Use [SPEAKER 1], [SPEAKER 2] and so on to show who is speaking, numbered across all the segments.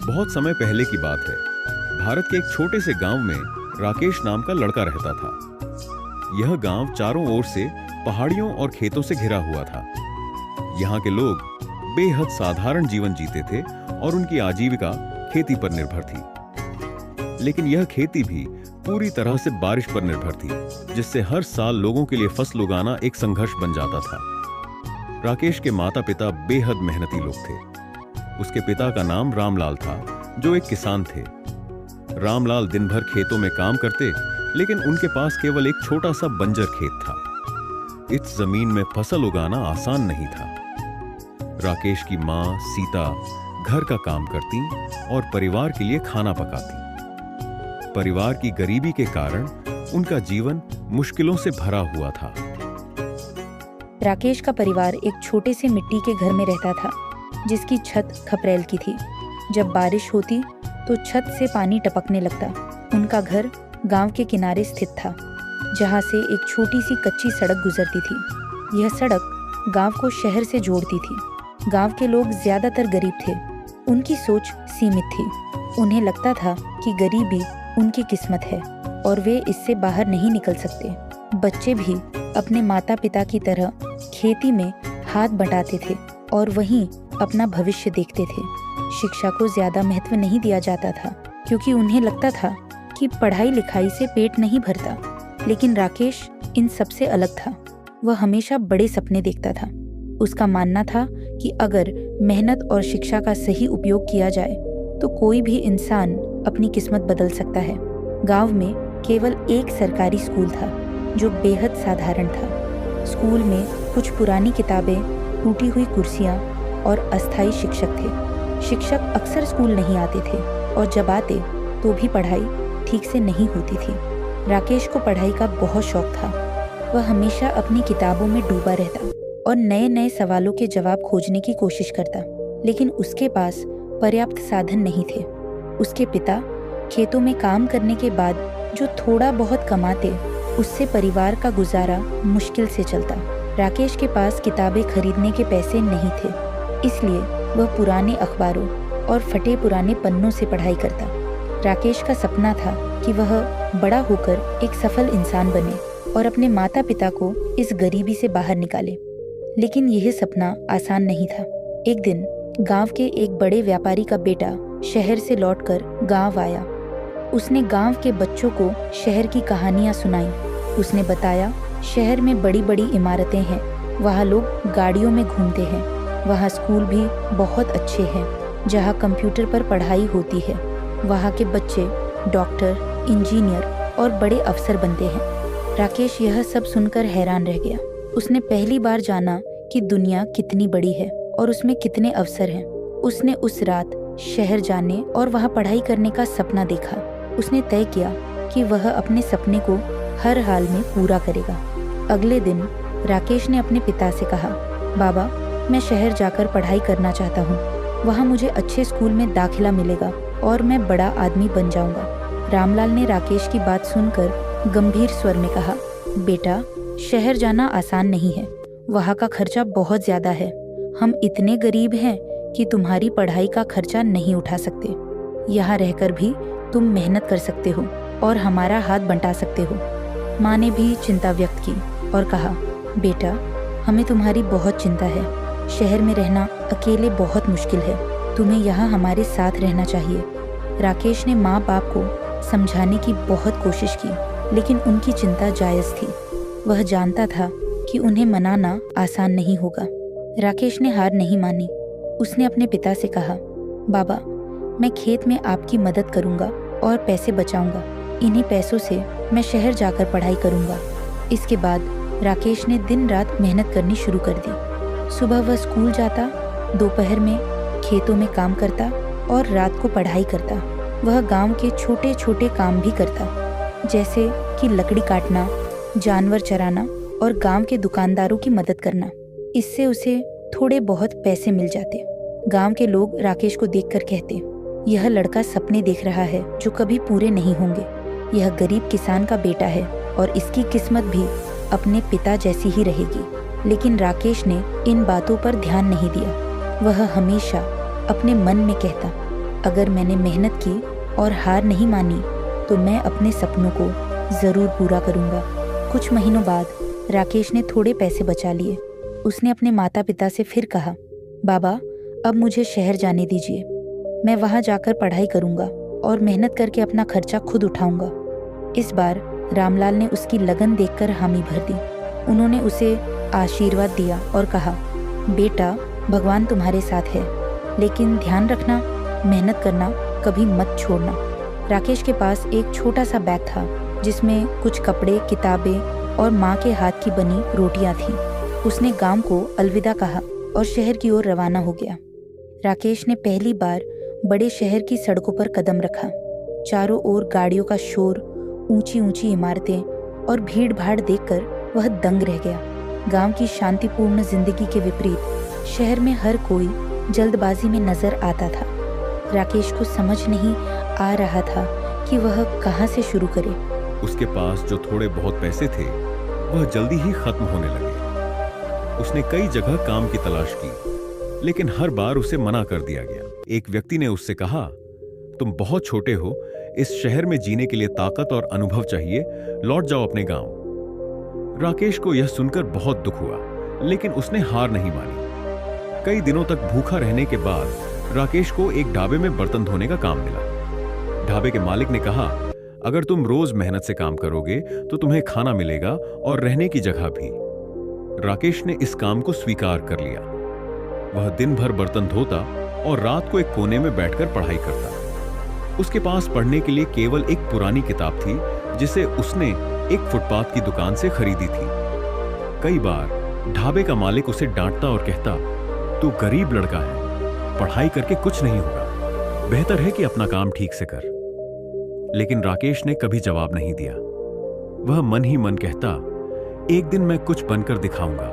[SPEAKER 1] बहुत समय पहले की बात है। भारत के एक छोटे से गांव में राकेश नाम का लड़का रहता था। यह गांव चारों ओर से पहाड़ियों और खेतों से घिरा हुआ था। यहाँ के लोग बेहद साधारण जीवन जीते थे और उनकी आजीविका खेती पर निर्भर थी। लेकिन यह खेती भी पूरी तरह से बारिश पर निर्भर थी, जिससे हर साल लोगों के लिए फसल उगाना एक संघर्ष बन जाता था। राकेश के माता पिता बेहद मेहनती लोग थे। उसके पिता का नाम रामलाल था, जो एक किसान थे। रामलाल दिन भर खेतों में काम करते, लेकिन उनके पास केवल एक छोटा सा बंजर खेत था। इस जमीन में फसल उगाना आसान नहीं था। राकेश की मां सीता घर का काम करती और परिवार के लिए खाना पकाती। परिवार की गरीबी के कारण उनका जीवन मुश्किलों से भरा हुआ था।
[SPEAKER 2] राकेश का परिवार एक छोटे से मिट्टी के घर में रहता था, जिसकी छत खपरेल की थी। जब बारिश होती तो छत से पानी टपकने लगता। उनका घर गांव के किनारे स्थित था, जहां से एक छोटी सी कच्ची सड़क गुजरती थी। यह सड़क गांव को शहर से जोड़ती थी। गांव के लोग ज्यादातर गरीब थे। उनकी सोच सीमित थी। उन्हें लगता था कि गरीबी उनकी किस्मत है और वे इससे बाहर नहीं निकल सकते। बच्चे भी अपने माता पिता की तरह खेती में हाथ बटाते थे और वहीं अपना भविष्य देखते थे। शिक्षा को ज्यादा महत्व नहीं दिया जाता था, क्योंकि उन्हें लगता था कि पढ़ाई लिखाई से पेट नहीं भरता। लेकिन राकेश इन सबसे अलग था। वह हमेशा बड़े सपने देखता था। उसका मानना था कि अगर मेहनत और शिक्षा का सही उपयोग किया जाए तो कोई भी इंसान अपनी किस्मत बदल सकता है। गांव में केवल एक सरकारी स्कूल था, जो बेहद साधारण था। स्कूल में कुछ पुरानी किताबें, टूटी हुई कुर्सियां और अस्थायी शिक्षक थे। शिक्षक अक्सर स्कूल नहीं आते थे और जब आते तो भी पढ़ाई ठीक से नहीं होती थी। राकेश को पढ़ाई का बहुत शौक था। वह हमेशा अपनी किताबों में डूबा रहता और नए नए सवालों के जवाब खोजने की कोशिश करता, लेकिन उसके पास पर्याप्त साधन नहीं थे। उसके पिता खेतों में काम करने के बाद जो थोड़ा बहुत कमाते, उससे परिवार का गुजारा मुश्किल से चलता। राकेश के पास किताबें खरीदने के पैसे नहीं थे, इसलिए वह पुराने अखबारों और फटे पुराने पन्नों से पढ़ाई करता। राकेश का सपना था कि वह बड़ा होकर एक सफल इंसान बने और अपने माता पिता को इस गरीबी से बाहर निकाले। लेकिन यह सपना आसान नहीं था। एक दिन गांव के एक बड़े व्यापारी का बेटा शहर से लौटकर गांव आया। उसने गांव के बच्चों को शहर की कहानियां सुनाई। उसने बताया, शहर में बड़ी बड़ी इमारतें हैं, वहाँ लोग गाड़ियों में घूमते हैं, वहाँ स्कूल भी बहुत अच्छे हैं जहाँ कंप्यूटर पर पढ़ाई होती है, वहाँ के बच्चे डॉक्टर, इंजीनियर और बड़े अफसर बनते हैं। राकेश यह सब सुनकर हैरान रह गया। उसने पहली बार जाना कि दुनिया कितनी बड़ी है और उसमें कितने अवसर हैं। उसने उस रात शहर जाने और वहाँ पढ़ाई करने का सपना देखा। उसने तय किया कि वह अपने सपने को हर हाल में पूरा करेगा। अगले दिन राकेश ने अपने पिता से कहा, बाबा, मैं शहर जाकर पढ़ाई करना चाहता हूँ। वहाँ मुझे अच्छे स्कूल में दाखिला मिलेगा और मैं बड़ा आदमी बन जाऊंगा। रामलाल ने राकेश की बात सुनकर गंभीर स्वर में कहा, बेटा, शहर जाना आसान नहीं है। वहाँ का खर्चा बहुत ज्यादा है। हम इतने गरीब हैं कि तुम्हारी पढ़ाई का खर्चा नहीं उठा सकते। यहाँ रहकर भी तुम मेहनत कर सकते हो और हमारा हाथ बंटा सकते हो। माँ ने भी चिंता व्यक्त की और कहा, बेटा, हमें तुम्हारी बहुत चिंता है। शहर में रहना अकेले बहुत मुश्किल है। तुम्हें यहाँ हमारे साथ रहना चाहिए। राकेश ने माँ बाप को समझाने की बहुत कोशिश की, लेकिन उनकी चिंता जायज़ थी। वह जानता था कि उन्हें मनाना आसान नहीं होगा। राकेश ने हार नहीं मानी। उसने अपने पिता से कहा, बाबा, मैं खेत में आपकी मदद करूंगा और पैसे बचाऊंगा। इन्हीं पैसों से मैं शहर जाकर पढ़ाई करूंगा। इसके बाद राकेश ने दिन रात मेहनत करनी शुरू कर दी। सुबह वह स्कूल जाता, दोपहर में खेतों में काम करता और रात को पढ़ाई करता। वह गांव के छोटे छोटे काम भी करता, जैसे कि लकड़ी काटना, जानवर चराना और गांव के दुकानदारों की मदद करना। इससे उसे थोड़े बहुत पैसे मिल जाते। गांव के लोग राकेश को देखकर कहते, यह लड़का सपने देख रहा है जो कभी पूरे नहीं होंगे। यह गरीब किसान का बेटा है और इसकी किस्मत भी अपने पिता जैसी ही रहेगी। लेकिन राकेश ने इन बातों पर ध्यान नहीं दिया। वह हमेशा अपने मन में कहता, अगर मैंने मेहनत की और हार नहीं मानी तो मैं अपने सपनों को ज़रूर पूरा करूँगा। कुछ महीनों बाद राकेश ने थोड़े पैसे बचा लिए। उसने अपने माता पिता से फिर कहा, बाबा अब मुझे शहर जाने दीजिए, मैं वहाँ जाकर पढ़ाई करूँगा और मेहनत करके अपना खर्चा खुद उठाऊँगा। इस बार रामलाल ने उसकी लगन देखकर हामी भर दी। उन्होंने उसे आशीर्वाद दिया और कहा, बेटा भगवान तुम्हारे साथ है, लेकिन ध्यान रखना, मेहनत करना कभी मत छोड़ना। राकेश के पास एक छोटा सा बैग था जिसमें कुछ कपड़े, किताबें और माँ के हाथ की बनी रोटियां थीं। उसने गांव को अलविदा कहा और शहर की ओर रवाना हो गया। राकेश ने पहली बार बड़े शहर की सड़कों पर कदम रखा। चारों ओर गाड़ियों का शोर, ऊंची ऊंची इमारतें और भीड़ भाड़ देखकर वह दंग रह गया। गांव की शांतिपूर्ण जिंदगी के विपरीत शहर में हर कोई जल्दबाजी में नजर आता था। राकेश को समझ नहीं आ रहा था कि वह कहाँ से शुरू करे।
[SPEAKER 1] उसके पास जो थोड़े बहुत पैसे थे वह जल्दी ही खत्म होने लगे। उसने कई जगह काम की तलाश की, लेकिन हर बार उसे मना कर दिया गया। एक व्यक्ति ने उससे कहा, तुम बहुत छोटे हो, इस शहर में जीने के लिए ताकत और अनुभव चाहिए, लौट जाओ अपने गांव। राकेश को यह सुनकर बहुत दुख हुआ, लेकिन उसने हार नहीं मानी। कई दिनों तक भूखा रहने के बाद राकेश को एक ढाबे में बर्तन धोने का काम मिला। ढाबे के मालिक ने कहा, अगर तुम रोज मेहनत से काम करोगे तो तुम्हें खाना मिलेगा और रहने की जगह भी। राकेश ने इस काम को स्वीकार कर लिया। वह दिन भर बर्तन धोता और रात को एक कोने में बैठकर पढ़ाई करता। उसके पास पढ़ने के लिए केवल एक पुरानी किताब थी जिसे उसने एक फुटपाथ की दुकान से खरीदी थी। कई बार ढाबे का मालिक उसे डांटता और कहता, तू गरीब लड़का है, पढ़ाई करके कुछ नहीं होगा, बेहतर है कि अपना काम ठीक से कर। लेकिन राकेश ने कभी जवाब नहीं दिया। वह मन ही मन कहता, एक दिन मैं कुछ बनकर दिखाऊंगा।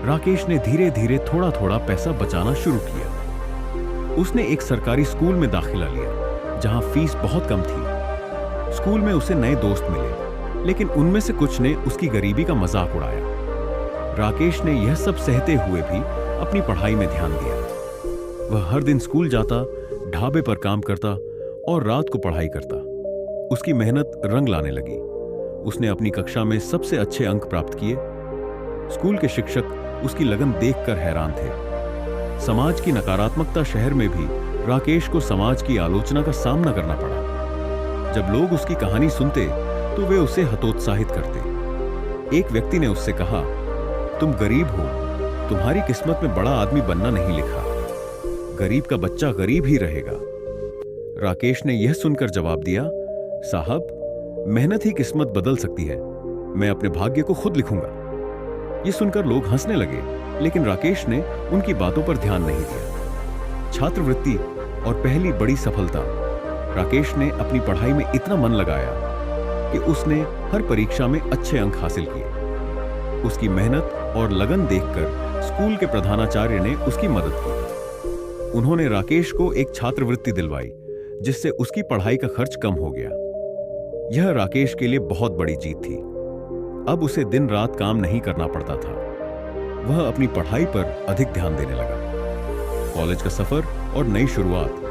[SPEAKER 1] राकेश ने धीरे धीरे थोड़ा थोड़ा पैसा बचाना शुरू किया। उसने एक सरकारी स्कूल में दाखिला लिया जहां फीस बहुत कम थी। स्कूल में उसे नए दोस्त मिले, लेकिन उनमें से कुछ ने उसकी गरीबी का मजाक उड़ाया। राकेश ने यह सब सहते हुए भी अपनी पढ़ाई में ध्यान दिया। वह हर दिन स्कूल जाता, ढाबे पर काम करता और रात को पढ़ाई करता। उसकी मेहनत रंग लाने लगी। उसने अपनी कक्षा में सबसे अच्छे अंक प्राप्त किए। स्कूल के शिक्षक उसकी लगन देखकर हैरान थे। समाज की नकारात्मकता शहर में भी राकेश को समाज की आलोचना का सामना करना पड़ा। जब लोग उसकी कहानी सुनते तो वे उसे हतोत्साहित करते। एक व्यक्ति ने उससे कहा, तुम गरीब हो, तुम्हारी किस्मत में बड़ा आदमी बनना नहीं लिखा। गरीब का बच्चा गरीब ही रहेगा। राकेश ने यह सुनकर जवाब दिया, साहब मेहनत ही किस्मत बदल सकती है, मैं अपने भाग्य को खुद लिखूंगा। यह सुनकर लोग हंसने लगे, लेकिन राकेश ने उनकी बातों पर ध्यान नहीं दिया। छात्रवृत्ति और पहली बड़ी सफलता। राकेश ने अपनी पढ़ाई में इतना मन लगाया कि उसने हर परीक्षा में अच्छे अंक हासिल किए। उसकी मेहनत और लगन देखकर स्कूल के प्रधानाचार्य ने उसकी मदद की। उन्होंने राकेश को एक छात्रवृत्ति दिलवाई, जिससे उसकी पढ़ाई का खर्च कम हो गया। यह राकेश के लिए बहुत बड़ी जीत थी। अब उसे दिन रात काम नहीं करना पड़ता था। वह अपनी पढ़ाई पर अधिक ध्यान देने लगा। कॉलेज का सफर और नई शुरुआत।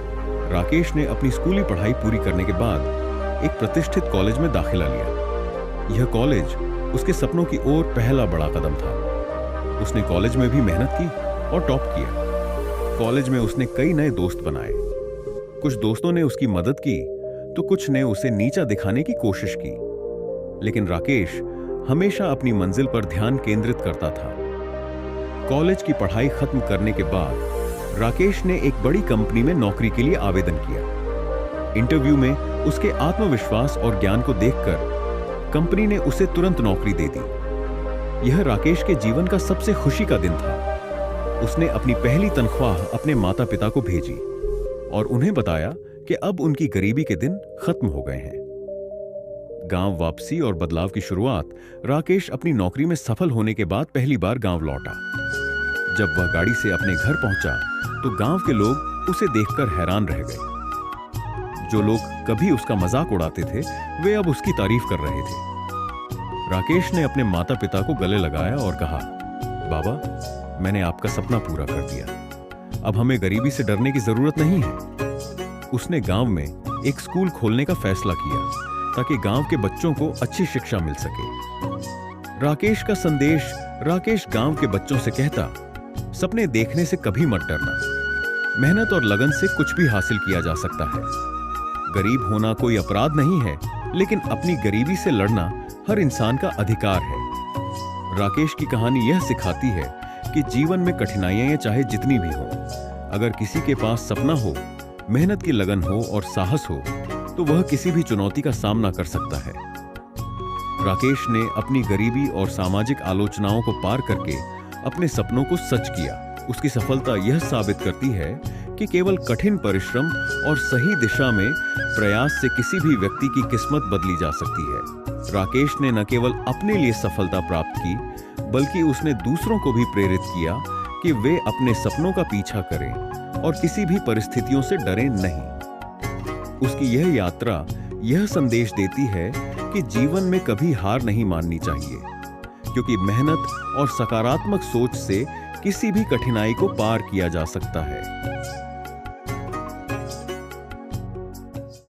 [SPEAKER 1] राकेश ने अपनी स्कूली पढ़ाई पूरी करने के बाद एक प्रतिष्ठित कॉलेज में दाखिला लिया। यह कॉलेज उसके सपनों की ओर पहला बड़ा कदम था। उसने कॉलेज में भी मेहनत की और टॉप किया। कॉलेज में उसने कई नए दोस्त बनाए। कुछ दोस्तों ने उसकी मदद की तो कुछ ने उसे नीचा दिखाने की कोशिश की, लेकिन राकेश हमेशा अपनी मंजिल पर ध्यान केंद्रित करता था। कॉलेज की पढ़ाई खत्म करने के बाद राकेश ने एक बड़ी कंपनी में नौकरी के लिए आवेदन किया। इंटरव्यू में उसके आत्मविश्वास और ज्ञान को देखकर कंपनी ने उसे तुरंत नौकरी दे दी। यह राकेश के जीवन का सबसे खुशी का दिन था। उसने अपनी पहली तनख्वाह अपने माता पिता को भेजी और उन्हें बताया कि अब उनकी गरीबी के दिन खत्म हो गए हैं। गांव वापसी और बदलाव की शुरुआत। राकेश अपनी नौकरी में सफल होने के बाद पहली बार गांव लौटा। जब वह गाड़ी से अपने घर पहुंचा तो गांव के लोग उसे देखकर हैरान रह गए। जो लोग कभी उसका मजाक उड़ाते थे वे अब उसकी तारीफ कर रहे थे। राकेश ने अपने माता पिता को गले लगाया और कहा, बाबा मैंने आपका सपना पूरा कर दिया, अब हमें गरीबी से डरने की जरूरत नहीं है। उसने गांव में एक स्कूल खोलने का फैसला किया ताकि गांव के बच्चों को अच्छी शिक्षा मिल सके। राकेश का संदेश राकेश गांव के बच्चों से कहता, सपने देखने से कभी मत डरना। मेहनत और लगन से कुछ भी हासिल किया जा सकता है। गरीब होना कोई अपराध नहीं है, लेकिन अपनी गरीबी से लड़ना हर इंसान का अधिकार है। राकेश की कहानी यह सिखाती है कि जीवन में कठिनाइयां चाहे जितनी भी हो, अगर किसी के पास सपना हो, मेहनत की लगन हो और साहस हो, तो वह किसी भी चुनौती का सामना कर सकता है। राकेश ने अपनी गरीबी और सामाजिक आलोचनाओं को पार करके अपने सपनों को सच किया। उसकी सफलता यह साबित करती है कि केवल कठिन परिश्रम और सही दिशा में प्रयास से किसी भी व्यक्ति की किस्मत बदली जा सकती है। राकेश ने न केवल अपने लिए सफलता प्राप्त की, बल्कि उसने दूसरों को भी प्रेरित किया कि वे अपने सपनों का पीछा करें और किसी भी परिस्थितियों से डरें नहीं। उसकी यह यात्रा यह संदेश देती है कि जीवन में कभी हार नहीं माननी चाहिए, क्योंकि मेहनत और सकारात्मक सोच से किसी भी कठिनाई को पार किया जा सकता है।